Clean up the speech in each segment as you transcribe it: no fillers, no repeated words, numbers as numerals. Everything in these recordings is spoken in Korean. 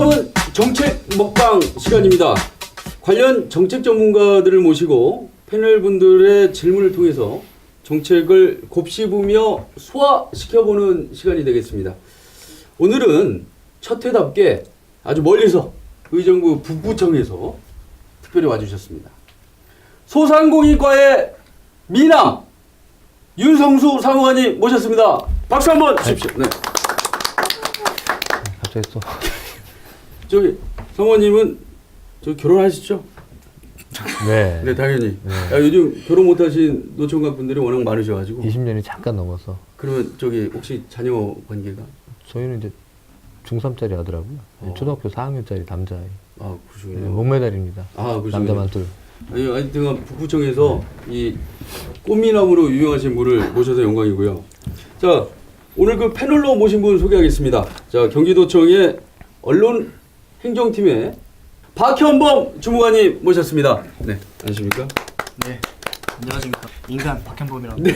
다음은 정책 먹방 시간입니다. 관련 정책 전문가들을 모시고 패널분들의 질문을 통해서 정책을 곱씹으며 소화시켜보는 시간이 되겠습니다. 오늘은 첫 회답게 아주 멀리서 의정부 북구청에서 특별히 와주셨습니다. 소상공인과의 미남 윤성수 사무관님 모셨습니다. 박수 한번 주십시오. 네. 갑자기 또 저기 사무관님은 저 결혼하시죠? 네. 네, 당연히. 네. 야, 요즘 결혼 못하신 노총각 분들이 워낙 많으셔가지고. 20년이 잠깐 넘어서. 그러면 저기 혹시 자녀 관계가? 저희는 이제 중3짜리 하더라고요. 초등학교 4학년짜리 남자아이. 아, 그러시군요. 네, 목매달입니다. 아, 그러시군요. 남자만 둘. 아니, 하여튼 북구청에서 이 꽃미남으로 유명하신 분을 모셔서 영광이고요. 자, 오늘 그 패널로 모신 분 소개하겠습니다. 자, 경기도청의 언론행정팀의 박현범 주무관님 모셨습니다. 네, 안녕하십니까? 네, 안녕하십니까. 인간 박현범이라고. 네.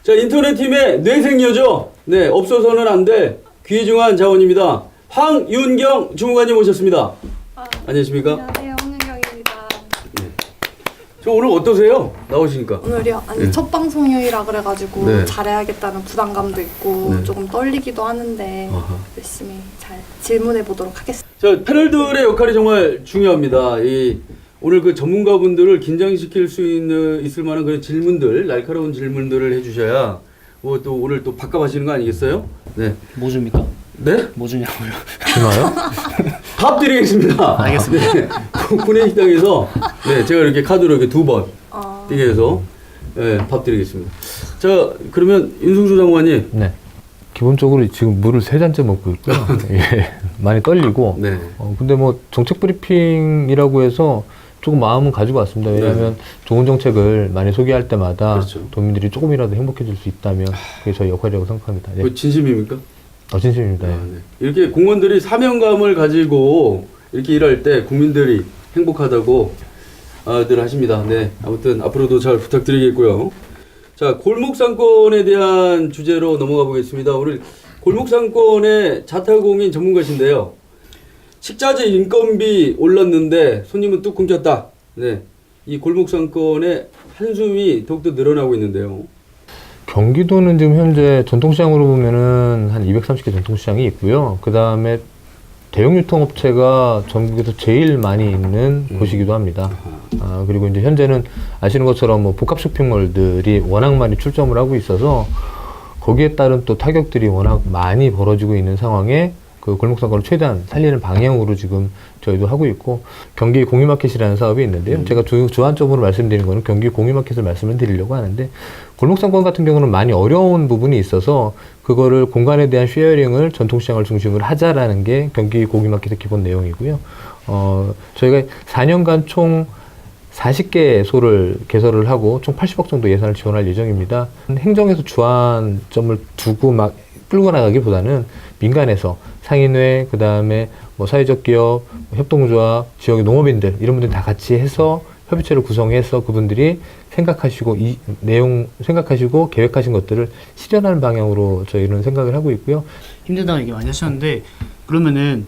자, 인터넷팀의 뇌생녀죠. 네, 없어서는 안 될 귀중한 자원입니다. 황윤경 주무관님 모셨습니다. 안녕하십니까? 안녕하세요, 황윤경입니다. 네. 저 오늘 어떠세요? 나오시니까. 오늘이요? 아니, 네. 첫 방송이라 그래가지고 네. 잘해야겠다는 부담감도 있고 네. 조금 떨리기도 하는데 아하. 열심히 잘 질문해 보도록 하겠습니다. 자, 패널들의 역할이 정말 중요합니다. 오늘 그 전문가분들을 긴장시킬 수 있을 만한 그런 질문들, 날카로운 질문들을 해주셔야 뭐 또 오늘 또 밥값하시는 거 아니겠어요? 네. 뭐 줍니까? 네? 뭐 주냐고요? 주나요? 밥 드리겠습니다. 알겠습니다. 네. 군의식당에서 네, 제가 이렇게 카드로 이렇게 2번 뛰게 해서 네, 밥 드리겠습니다. 자, 그러면 윤성수 장관님. 네. 기본적으로 지금 물을 3잔째 먹고 있고요. 예, 많이 떨리고. 네. 근데 뭐 정책 브리핑이라고 해서 조금 마음은 가지고 왔습니다. 왜냐하면 좋은 정책을 많이 소개할 때마다 그렇죠. 도민들이 조금이라도 행복해질 수 있다면 그게 저희 역할이라고 생각합니다. 예. 그 진심입니까? 진심입니다. 예. 아, 네. 이렇게 공무원들이 사명감을 가지고 이렇게 일할 때 국민들이 행복하다고 늘 하십니다. 네, 아무튼 앞으로도 잘 부탁드리겠고요. 자, 골목상권에 대한 주제로 넘어가 보겠습니다. 오늘 골목상권의 자타공인 전문가신데요. 식자재 인건비 올랐는데 손님은 뚝 끊겼다. 네, 이 골목상권의 한숨이 더욱더 늘어나고 있는데요. 경기도는 지금 현재 전통시장으로 보면은 한 230개 전통시장이 있고요. 그 다음에 대형 유통업체가 전국에서 제일 많이 있는 곳이기도 합니다. 그리고 이제 현재는 아시는 것처럼 뭐 복합 쇼핑몰들이 워낙 많이 출점을 하고 있어서 거기에 따른 또 타격들이 워낙 많이 벌어지고 있는 상황에 그 골목상권을 최대한 살리는 방향으로 지금 저희도 하고 있고, 경기 공유마켓이라는 사업이 있는데요. 제가 주안점으로 말씀드리는 거는 경기 공유마켓을 말씀을 드리려고 하는데, 골목상권 같은 경우는 많이 어려운 부분이 있어서 그거를 공간에 대한 쉐어링을 전통시장을 중심으로 하자라는 게 경기 공유마켓의 기본 내용이고요. 저희가 4년간 총 40개소를 개설을 하고 총 80억 정도 예산을 지원할 예정입니다. 행정에서 주안점을 두고 막 끌고 나가기보다는 민간에서 상인회, 그 다음에 뭐 사회적 기업, 협동조합, 지역의 농업인들 이런 분들 다 같이 해서 협의체를 구성해서 그분들이 생각하시고 이 내용 생각하시고 계획하신 것들을 실현하는 방향으로 저희는 생각을 하고 있고요. 힘들다는 얘기 많이 하셨는데, 그러면은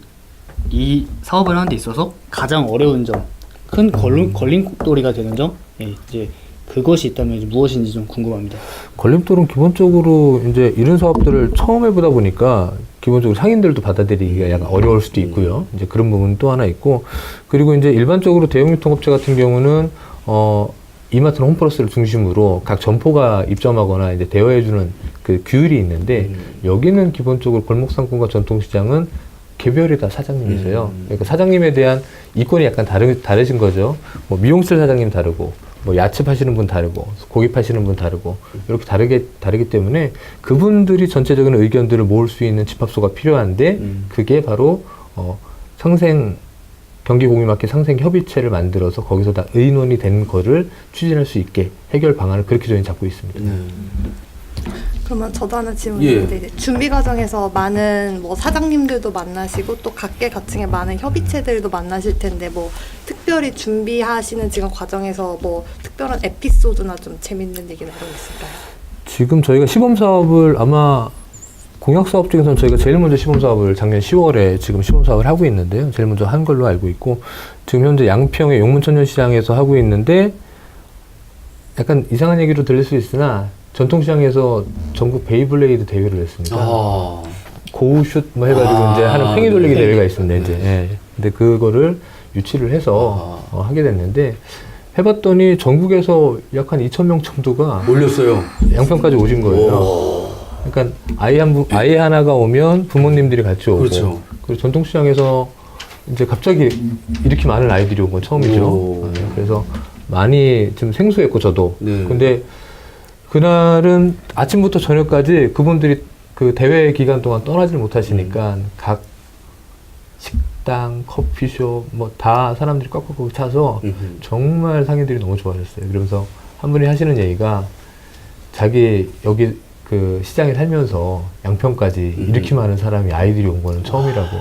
이 사업을 하는 데 있어서 가장 어려운 점, 큰 걸림돌이가 되는 점, 예, 이제 그것이 있다면 이제 무엇인지 좀 궁금합니다. 걸림돌은 기본적으로 이제 이런 사업들을 처음 해보다 보니까 기본적으로 상인들도 받아들이기가 약간 어려울 수도 있고요. 이제 그런 부분 또 하나 있고, 그리고 이제 일반적으로 대형 유통업체 같은 경우는 이마트나 홈플러스를 중심으로 각 점포가 입점하거나 이제 대여해주는 그 규율이 있는데, 여기는 기본적으로 골목상권과 전통시장은 개별이 다 사장님이세요. 그러니까 사장님에 대한 이권이 약간 다르신 거죠. 뭐 미용실 사장님 다르고, 뭐 야채 파시는 분 다르고, 고기 파시는 분 다르고, 이렇게 다르기 때문에 그분들이 전체적인 의견들을 모을 수 있는 집합소가 필요한데, 그게 바로 경기공유마켓 상생협의체를 만들어서 거기서 다 의논이 된 거를 추진할 수 있게 해결 방안을 그렇게 저희는 잡고 있습니다. 그러면 저도 하나 질문이 있는데, 이제 준비 과정에서 많은 뭐 사장님들도 만나시고 또 각계각층의 많은 협의체들도 만나실 텐데, 뭐 특별히 준비하시는 지금 과정에서 뭐 특별한 에피소드나 좀 재밌는 얘기나 그런 게 있을까요? 지금 저희가 시범 사업을 아마 공약 사업 중에서는 저희가 제일 먼저 시범 사업을 작년 10월에 지금 시범 사업을 하고 있는데요. 제일 먼저 한 걸로 알고 있고, 지금 현재 양평의 용문천년시장에서 하고 있는데, 약간 이상한 얘기로 들릴 수 있으나 전통시장에서 전국 베이블레이드 대회를 했습니다. 아. 고우슛 뭐 해가지고 이제 하는 팽이 돌리기 네. 대회가 있습니다. 이제. 예. 근데 그거를 유치를 해서 하게 됐는데, 해봤더니 전국에서 약 한 2,000명 정도가 몰렸어요. 양평까지 오신 거예요. 그러니까 아이 하나가 오면 부모님들이 같이 오고, 그렇죠. 그리고 전통시장에서 이제 갑자기 이렇게 많은 아이들이 온 건 처음이죠. 오. 그래서 많이 좀 생소했고 저도. 네. 근데 그날은 아침부터 저녁까지 그분들이 그 대회 기간 동안 떠나질 못하시니까 각 식당, 커피숍 뭐 다 사람들이 꽉꽉 차서 정말 상인들이 너무 좋아하셨어요. 그러면서 한 분이 하시는 얘기가, 자기 여기 그 시장에 살면서 양평까지 이렇게 많은 사람이 아이들이 온 거는 처음이라고.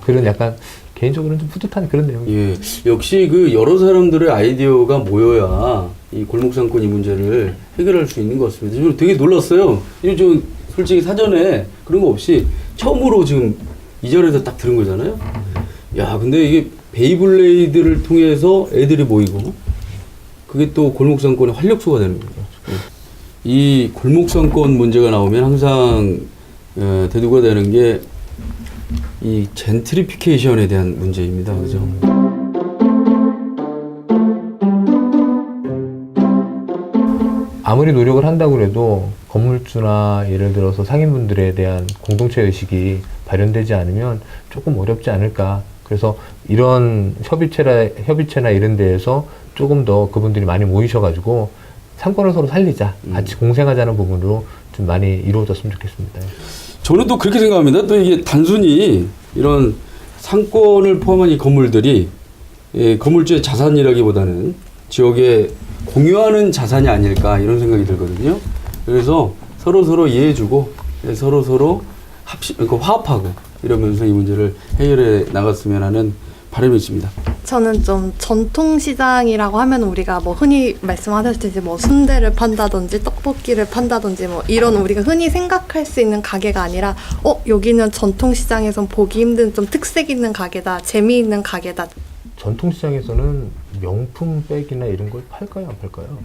그런 약간 개인적으로는 좀 뿌듯한 그런 내용이. 예, 역시 그 여러 사람들의 아이디어가 모여야 이 골목상권 이 문제를 해결할 수 있는 것 같습니다. 지금 되게 놀랐어요. 이거 좀 솔직히 사전에 그런 거 없이 처음으로 지금 이 자리에서 딱 들은 거잖아요. 야, 근데 이게 베이블레이드를 통해서 애들이 모이고, 그게 또 골목상권의 활력소가 되는 거죠. 이 골목상권 문제가 나오면 항상 대두가 되는 게 이 젠트리피케이션에 대한 문제입니다. 그죠? 아무리 노력을 한다고 해도 건물주나 예를 들어서 상인분들에 대한 공동체 의식이 발현되지 않으면 조금 어렵지 않을까. 그래서 이런 협의체나 이런 데에서 조금 더 그분들이 많이 모이셔가지고 상권을 서로 살리자, 같이 공생하자는 부분으로 좀 많이 이루어졌으면 좋겠습니다. 저는 또 그렇게 생각합니다. 또 이게 단순히 이런 상권을 포함한 이 건물들이 건물주의 자산이라기보다는 지역에 공유하는 자산이 아닐까 이런 생각이 들거든요. 그래서 서로 이해해주고 서로 그러니까 화합하고 이러면서 이 문제를 해결해 나갔으면 하는 바람이 있습니다. 저는 좀 전통시장이라고 하면 우리가 뭐 흔히 말씀하셨듯이 뭐 순대를 판다든지 떡볶이를 판다든지 뭐 이런 우리가 흔히 생각할 수 있는 가게가 아니라 여기는 전통시장에선 보기 힘든 좀 특색 있는 가게다, 재미있는 가게다. 전통시장에서는 명품백이나 이런 걸 팔까요, 안 팔까요?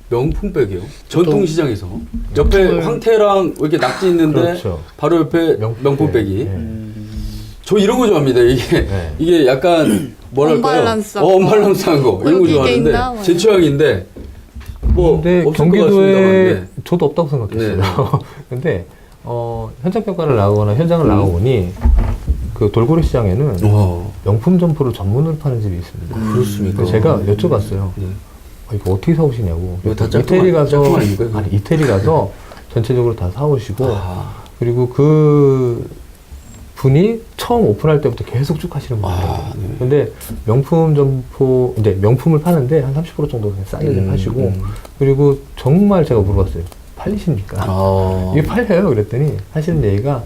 명품백이요? 전통시장에서 옆에 황태랑 이렇게 낙지 있는데 그렇죠. 바로 옆에 명품백이. 네. 저 이런 거 좋아합니다. 이게 약간 뭐랄까요? 언밸런스한 언밸런스한 거 이런 거 이게 좋아하는데 있나? 제 취향인데 뭐 근데 없을 것 경기도에 같습니다만, 네. 저도 없다고 생각했어요. 네. 근데 현장 평가를 나가거나 현장을 나가보니 그 돌고래 시장에는 와, 명품 점포를 전문으로 파는 집이 있습니다. 그렇습니까? 그래서 제가 여쭤봤어요. 네. 이거 어떻게 사오시냐고. 이거 다 이태리 가서 짝퉁 아닙니까? 아니 이태리 가서 전체적으로 다 사오시고 아. 그리고 그 분이 처음 오픈할 때부터 계속 쭉 하시는 분이에요. 네. 근데 명품 점포 이제 명품을 파는데 한 30% 정도 그냥 싸게 좀 하시고 그리고 정말 제가 물어봤어요. 팔리십니까? 이게 팔려요? 그랬더니 하시는 얘기가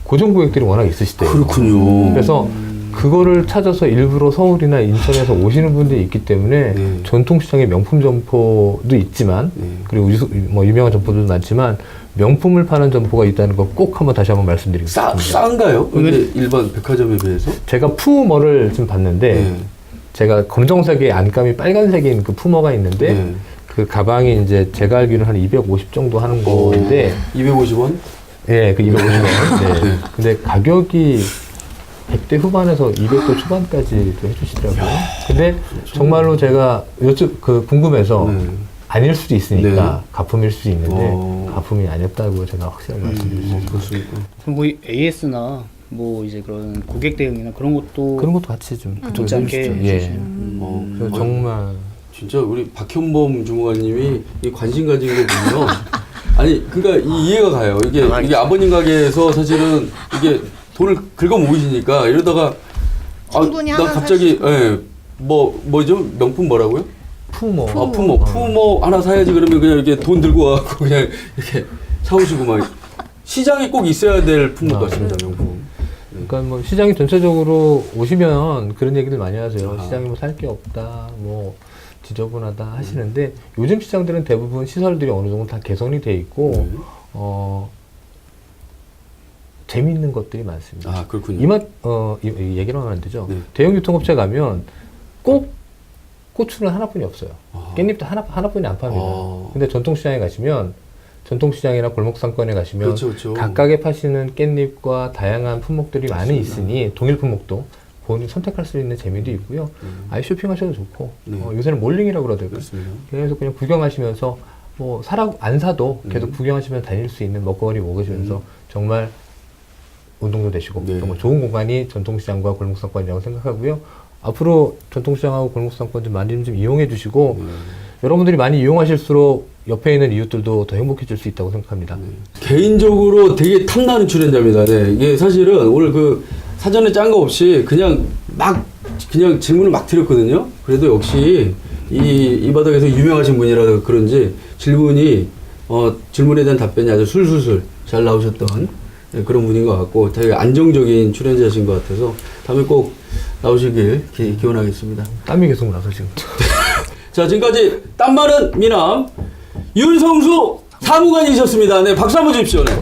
고정 고객들이 워낙 있으시대요. 그렇군요. 그래서 그거를 찾아서 일부러 서울이나 인천에서 오시는 분들이 있기 때문에 네. 전통시장에 명품 점포도 있지만 네. 그리고 뭐 유명한 점포도 많지만 명품을 파는 점포가 있다는 거 꼭 한번 다시 한번 말씀드리겠습니다. 싼가요? 근데 일반 백화점에 비해서? 제가 푸머를 좀 봤는데 네. 제가 검정색에 안감이 빨간색인 그 푸머가 있는데 네. 그 가방이 이제 제가 알기로는 한 250 정도 하는 건데 250원? 예, 그 250원. 네. 근데 가격이 100대 후반에서 200대 초반까지 해주시더라고요. 근데 정말로 제가 궁금해서 아닐 수도 있으니까 네. 가품일 수도 있는데 가품이 아니었다고 제가 확실하게 말씀드렸습니다. 그렇습니까? 그럼 뭐 AS나 뭐 이제 그런 고객 대응이나 그런 것도 그런 것도 같이 좀 좋지 않게 예. 해주시는. 그래서 정말 진짜 우리 박현범 주무관님이 이 관심 가진 거 보면 아니 그러니까 이해가 가요. 이게 아버님 가게에서 사실은 이게 돈을 긁어 모으시니까 이러다가 충분히 나 하나 갑자기 뭐죠 명품 뭐라고요? 푸머. 푸모 하나 사야지 그러면 그냥 이렇게 돈 들고 와갖고 그냥 이렇게 사오시고 막 시장에 꼭 있어야 될 품목 같습니다 명품. 그러니까 뭐 시장이 전체적으로 오시면 그런 얘기들 많이 하세요. 시장에 뭐 살 게 없다, 뭐 지저분하다 하시는데 요즘 시장들은 대부분 시설들이 어느 정도 다 개선이 돼 있고 재미있는 것들이 많습니다. 아, 그렇군요. 이 얘기를 하면 안 되죠. 네. 대형 유통업체 가면 꼭 고추는 하나뿐이 없어요. 아. 깻잎도 하나뿐이 안 팝니다. 아. 근데 전통시장에 가시면 전통시장이나 골목상권에 가시면 그렇죠, 그렇죠. 각각에 파시는 깻잎과 다양한 품목들이 많이 맞습니다. 있으니 동일 품목도 본인이 선택할 수 있는 재미도 있고요. 아예 쇼핑하셔도 좋고 네. 요새는 몰링이라고 그러더라고요. 그렇습니다. 그래서 그냥 구경하시면서 뭐 안 사도 계속 구경하시면서 다닐 수 있는 먹거리 먹으시면서 정말 운동도 되시고 네. 정말 좋은 공간이 전통시장과 골목상권이라고 생각하고요. 앞으로 전통시장하고 골목상권 좀 많이 좀 이용해 주시고 여러분들이 많이 이용하실수록 옆에 있는 이웃들도 더 행복해질 수 있다고 생각합니다. 개인적으로 되게 탐나는 출연자입니다. 네. 이게 사실은 오늘 그 사전에 짠 거 없이 그냥 질문을 막 드렸거든요. 그래도 역시 이 바닥에서 유명하신 분이라서 그런지 질문에 대한 답변이 아주 술술술 잘 나오셨던 그런 분인 것 같고 되게 안정적인 출연자신 것 같아서 다음에 꼭 나오시길 기원하겠습니다. 땀이 계속 나서 지금. 자, 지금까지 땀 많은 미남 윤성수 사무관이셨습니다. 네, 박수 한번 주십시오. 네.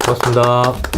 고맙습니다.